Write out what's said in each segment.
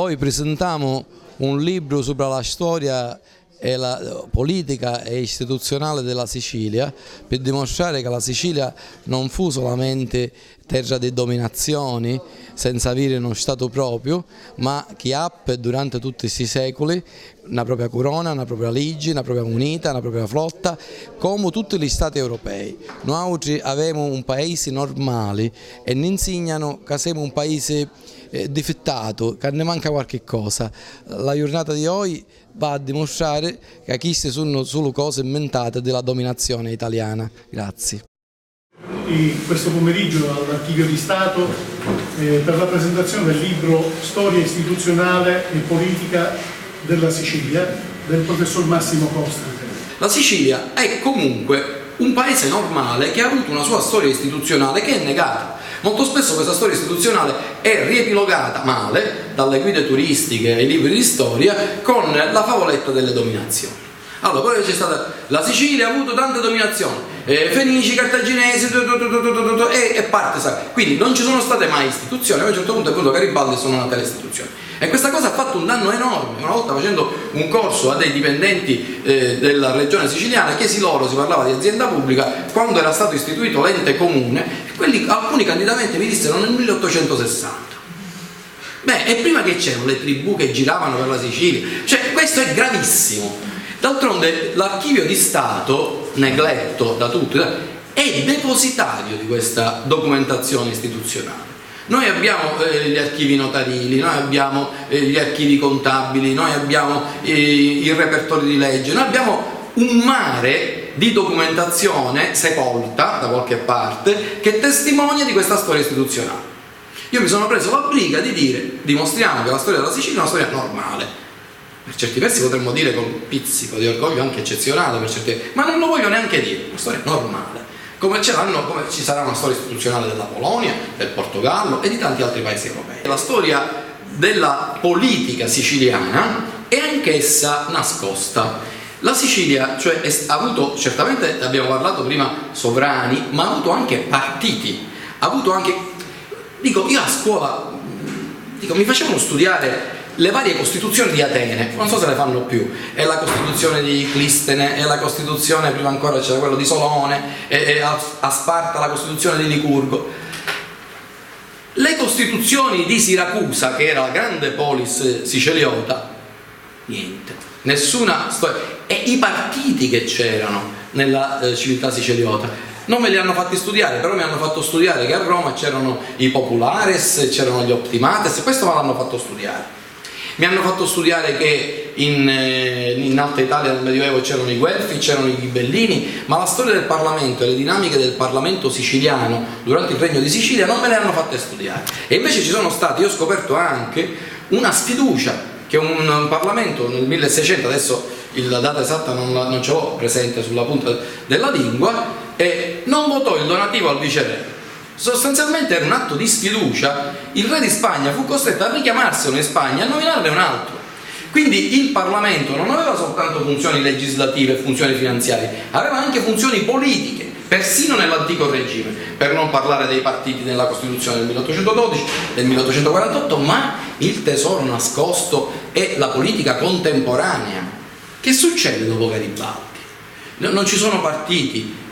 Oggi presentiamo un libro sulla storia e la politica e istituzionale della Sicilia, per dimostrare che la Sicilia non fu solamente terra di dominazioni senza avere uno Stato proprio, ma che ha durante tutti questi secoli una propria corona, una propria legge, una propria moneta, una propria flotta, come tutti gli Stati europei. Noi oggi abbiamo un paese normale e ne insegnano che siamo un paese difettato, che ne manca qualche cosa. La giornata di oggi va a dimostrare che queste sono solo cose inventate della dominazione italiana. Grazie. Questo pomeriggio all'Archivio di Stato per la presentazione del libro Storia istituzionale e politica della Sicilia del professor Massimo Costa. La Sicilia è comunque un paese normale che ha avuto una sua storia istituzionale che è negata. Molto spesso questa storia istituzionale è riepilogata male dalle guide turistiche ai libri di storia con la favoletta delle dominazioni. Allora, poi c'è stata la Sicilia, ha avuto tante dominazioni, Fenici, Cartaginesi e parte, sai. Quindi non ci sono state mai istituzioni, a un certo punto è venuto Garibaldi e sono nate le istituzioni. E questa cosa ha fatto un danno enorme. Una volta facendo un corso a dei dipendenti della regione siciliana, chiesi loro, si parlava di azienda pubblica, quando era stato istituito l'ente comune, alcuni candidamente mi dissero nel 1860. Beh, e prima che c'erano le tribù che giravano per la Sicilia, cioè questo è gravissimo. D'altronde l'Archivio di Stato, negletto da tutti, è depositario di questa documentazione istituzionale. Noi abbiamo gli archivi notarili, noi abbiamo gli archivi contabili, noi abbiamo i repertori di legge, noi abbiamo un mare di documentazione sepolta da qualche parte che testimonia di questa storia istituzionale. Io mi sono preso la briga di dire: dimostriamo che la storia della Sicilia è una storia normale. Per certi versi potremmo dire con un pizzico di orgoglio anche eccezionale, per certi, ma non lo voglio neanche dire, una storia normale. Come ci sarà una storia istituzionale della Polonia, del Portogallo e di tanti altri paesi europei. La storia della politica siciliana è anch'essa nascosta. La Sicilia, cioè, ha avuto, certamente abbiamo parlato prima, sovrani, ma ha avuto anche partiti, ha avuto anche, io a scuola, mi facevano studiare le varie costituzioni di Atene, non so se le fanno più, è la costituzione di Clistene, è la costituzione, prima ancora c'era quello di Solone, è a Sparta la costituzione di Licurgo. Le costituzioni di Siracusa, che era la grande polis siciliota, niente, nessuna storia. E i partiti che c'erano nella civiltà siciliota non me li hanno fatti studiare, però mi hanno fatto studiare che a Roma c'erano i populares, c'erano gli optimates, questo me l'hanno fatto studiare. Mi hanno fatto studiare che in Alta Italia nel Medioevo c'erano i Guelfi, c'erano i Ghibellini, ma la storia del Parlamento e le dinamiche del Parlamento siciliano durante il Regno di Sicilia non me le hanno fatte studiare. E invece ci sono stati, io ho scoperto anche una sfiducia che un Parlamento nel 1600, adesso la data esatta non ce l'ho presente sulla punta della lingua, e non votò il donativo al viceré. Sostanzialmente era un atto di sfiducia. Il re di Spagna fu costretto a richiamarselo in Spagna e a nominarne un altro. Quindi il Parlamento non aveva soltanto funzioni legislative e funzioni finanziarie, aveva anche funzioni politiche, persino nell'antico regime, per non parlare dei partiti nella Costituzione del 1812, del 1848, ma il tesoro nascosto è la politica contemporanea. Che succede dopo Garibaldi? Non ci sono partiti.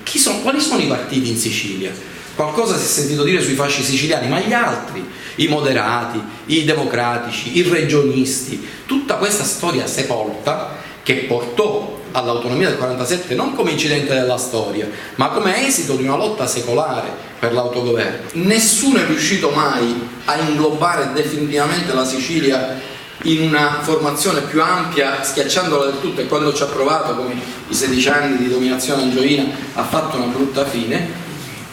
Quali sono i partiti in Sicilia? Qualcosa si è sentito dire sui fasci siciliani, ma gli altri, i moderati, i democratici, i regionisti, tutta questa storia sepolta che portò all'autonomia del 47 non come incidente della storia, ma come esito di una lotta secolare per l'autogoverno. Nessuno è riuscito mai a inglobare definitivamente la Sicilia in una formazione più ampia, schiacciandola del tutto, e quando ci ha provato, come i 16 anni di dominazione angioina, ha fatto una brutta fine.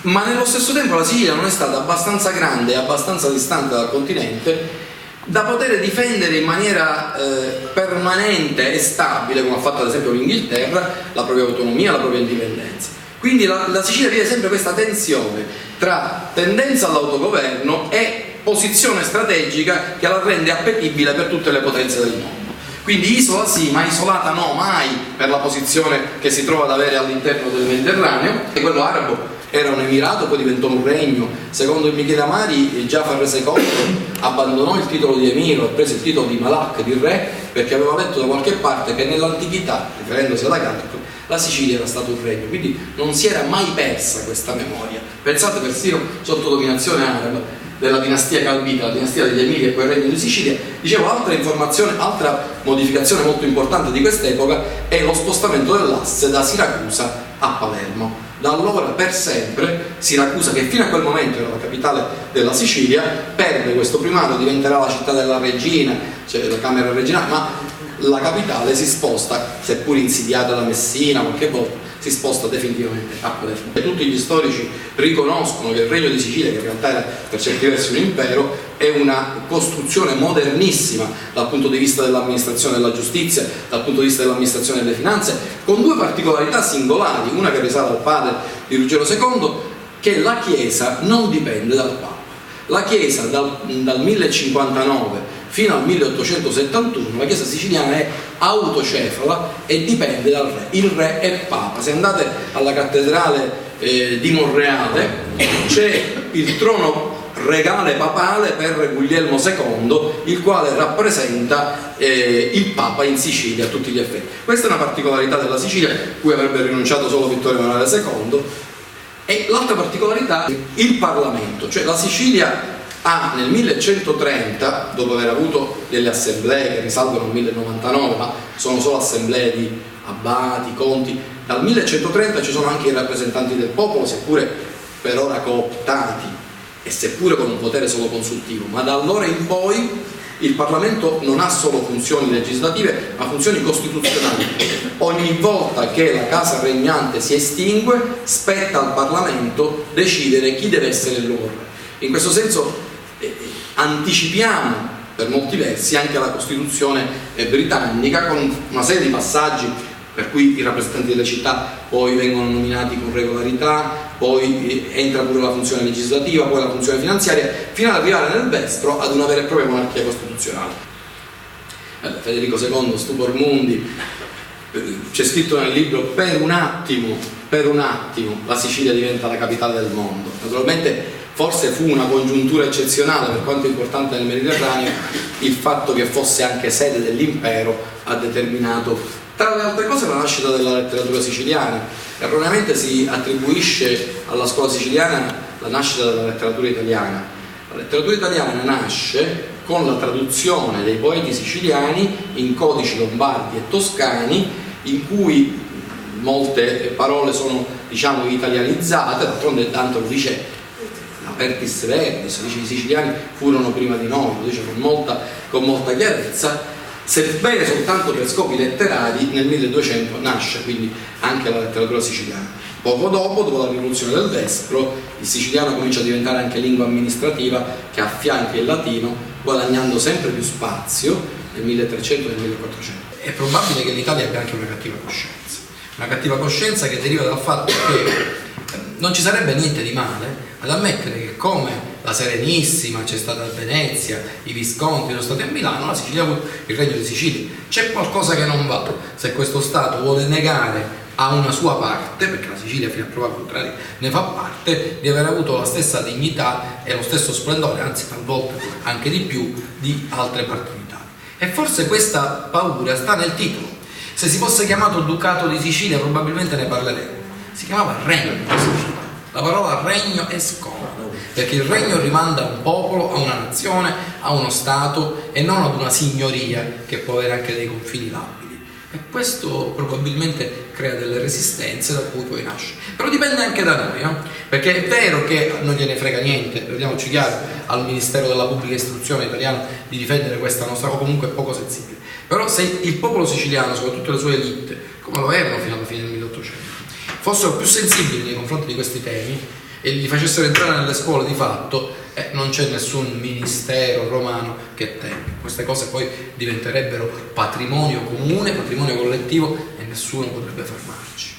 Ma nello stesso tempo la Sicilia non è stata abbastanza grande e abbastanza distante dal continente da poter difendere in maniera permanente e stabile, come ha fatto ad esempio l'Inghilterra, la propria autonomia, la propria indipendenza. Quindi la Sicilia vive sempre questa tensione tra tendenza all'autogoverno e posizione strategica che la rende appetibile per tutte le potenze del mondo. Quindi isola sì, ma isolata no, mai, per la posizione che si trova ad avere all'interno del Mediterraneo, e quello arabo era un emirato, poi diventò un regno. Secondo il Michele Amari, Jafar II abbandonò il titolo di emiro e prese il titolo di Malak, di re, perché aveva letto da qualche parte che nell'antichità, riferendosi alla Gatica, la Sicilia era stato un regno, quindi non si era mai persa questa memoria. Pensate, persino sotto dominazione araba della dinastia calvita, la dinastia degli Emiri e poi il regno di Sicilia. Dicevo, altra informazione, altra modificazione molto importante di quest'epoca è lo spostamento dell'asse da Siracusa a Palermo. Da allora per sempre Siracusa, che fino a quel momento era la capitale della Sicilia, perde questo primato, diventerà la città della regina, cioè la camera regionale, ma la capitale si sposta, seppur insidiata da Messina qualche volta, si sposta definitivamente a Palermo. E tutti gli storici riconoscono che il Regno di Sicilia, che in realtà era per certi versi un impero, è una costruzione modernissima dal punto di vista dell'amministrazione della giustizia, dal punto di vista dell'amministrazione delle finanze, con due particolarità singolari, una che risale al padre di Ruggero II, che la Chiesa non dipende dal Papa. La Chiesa dal 1059 fino al 1871, la Chiesa siciliana è autocefala e dipende dal re. Il re è Papa. Se andate alla cattedrale di Monreale, c'è il trono regale papale per Guglielmo II, il quale rappresenta il Papa in Sicilia a tutti gli effetti. Questa è una particolarità della Sicilia, cui avrebbe rinunciato solo Vittorio Emanuele II. E l'altra particolarità è il Parlamento, cioè la Sicilia ha nel 1130, dopo aver avuto delle assemblee che risalgono al 1099, ma sono solo assemblee di abbati, conti, dal 1130 ci sono anche i rappresentanti del popolo, seppure per ora cooptati e seppure con un potere solo consultivo, ma da allora in poi il Parlamento non ha solo funzioni legislative, ma funzioni costituzionali. Ogni volta che la casa regnante si estingue, spetta al Parlamento decidere chi deve essere il nuovo re. In questo senso anticipiamo per molti versi anche la Costituzione britannica, con una serie di passaggi per cui i rappresentanti delle città poi vengono nominati con regolarità, poi entra pure la funzione legislativa, poi la funzione finanziaria, fino ad arrivare nel vestro ad una vera e propria monarchia costituzionale. Federico II, Stupor Mundi, c'è scritto nel libro: per un attimo la Sicilia diventa la capitale del mondo. Naturalmente forse fu una congiuntura eccezionale, per quanto importante nel Mediterraneo, il fatto che fosse anche sede dell'impero ha determinato, tra le altre cose, la nascita della letteratura siciliana. Erroneamente si attribuisce alla scuola siciliana la nascita della letteratura italiana. La letteratura italiana nasce con la traduzione dei poeti siciliani in codici lombardi e toscani, in cui molte parole sono, diciamo, italianizzate. D'altronde Dante lo dice, apertis verbis, dice i siciliani furono prima di noi, lo dice con molta chiarezza, sebbene soltanto per scopi letterari. Nel 1200 nasce quindi anche la letteratura siciliana. Poco dopo la rivoluzione del Vespro, il siciliano comincia a diventare anche lingua amministrativa che affianca il latino, guadagnando sempre più spazio nel 1300 e nel 1400. È probabile che l'Italia abbia anche una cattiva coscienza che deriva dal fatto che non ci sarebbe niente di male ad ammettere che, come la Serenissima c'è stata a Venezia, i Visconti sono stati a Milano, la Sicilia ha avuto il Regno di Sicilia. C'è qualcosa che non va se questo Stato vuole negare a una sua parte, perché la Sicilia fino a prova contraria ne fa parte, di aver avuto la stessa dignità e lo stesso splendore, anzi talvolta anche di più, di altre parti d'Italia. E forse questa paura sta nel titolo. Se si fosse chiamato Ducato di Sicilia probabilmente ne parleremo. Si chiamava Regno di Sicilia. La parola regno è scomoda, perché il regno rimanda a un popolo, a una nazione, a uno Stato e non ad una signoria che può avere anche dei confini labili. E questo probabilmente crea delle resistenze da cui poi nasce. Però dipende anche da noi, perché è vero che non gliene frega niente, vediamoci chiaro, al Ministero della Pubblica Istruzione italiano di difendere questa nostra, o comunque è poco sensibile. Però se il popolo siciliano, soprattutto le sue elite, come lo erano fino alla fine del 1800, fossero più sensibili nei confronti di questi temi e li facessero entrare nelle scuole di fatto, non c'è nessun ministero romano che temi. Queste cose poi diventerebbero patrimonio comune, patrimonio collettivo, e nessuno potrebbe fermarci.